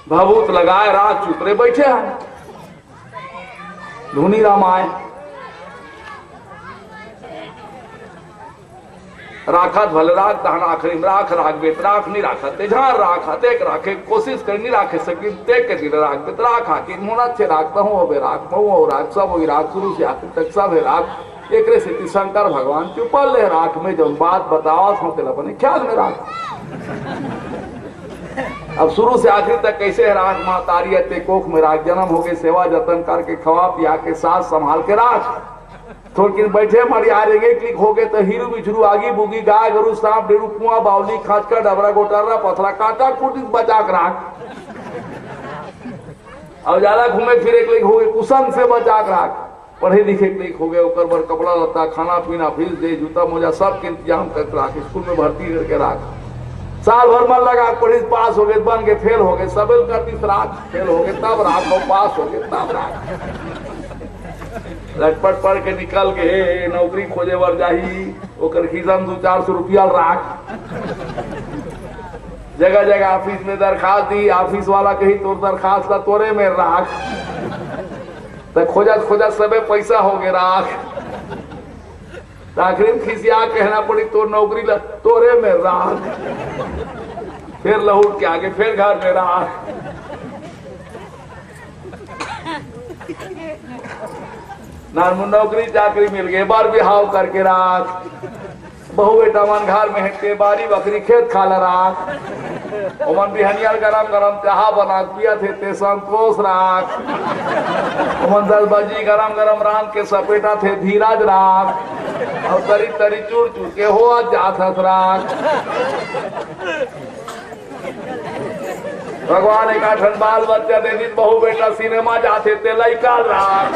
भभूत लगाए राख चुपरे बैठे हैं। धुनी राम आए, राखत भले राख तहन आखिरी राख राख बेत राख नहीं राखत ते झार राख तेक राखे कोशिश कर नहीं राखे सकी तेक के दिन राख बेत राख आखिर मोना छे राखता हूं अबे राख मऊ राख सब वही राख शुरू से आखिर तक सब है राख। एक रे सिद्धि शंकर भगवान चुपल ले राख में जो बात बताओ सो तेरा बने ख्याल में राख। अब शुरू से आखिर तक कैसे है राख मां तारी ते कोख में राख जन्म हो गए सेवा जतन करके खवा पिया के साथ संभाल के राख। थोड़ी बैठे मरियारेंगे क्लिक हो गए तो हीरू बिछरू आगी बुगी गाय गरु सांप डेरू कुआं बावली खाचका डबरा गोटारा पथरा काटा कुटी बचा कर राख। अब ज्यादा घूमे फिरे क्लिक हो गए कुशन से बचा कर राख। पढ़े लिखे क्लिक हो गए ओकर बर कपड़ा लत्ता खाना पीना फीस दे जूता मोजा सब के इंतजाम करके राख। स्कूल में भर्ती करके राख। साल भर मन लगा पढ़ी पास हो गए बन गए फेल हो गए सबल करती राख फेल हो गए तब राख पास हो गए तब राख। लटपट पढ़ के निकल के नौकरी खोजे बर जाही ओकर खिसा में 200-400 रुपया राख। जगह जगह ऑफिस में दरखास्त दी ऑफिस वाला कही तोर दरखास्त ला तोरे में राख। तो खोजत खोजत सबे पैसा हो गए राख। आखिर में खिसिया कहना पड़ी तोर नौकरी ला तोरे में राख। फिर लौट के आगे फिर घर में राख। नौकरी चाकरी मिल गई बार बिहाव करके राख। बहु बेटा मन घर में है बारी बकरी खेत खाला राख। ओमन बिहनियार गरम गरम चाह बना पिया थे ते संतोष राख। ओमन 10 बजी गरम गरम रान के सपेटा थे धीरज राख। और तरी तरी चूर चूर के हो जात राख। भगवान एक आठन बाल बच्चा दे दी बहु बेटा सिनेमा जाते ते लइका राख।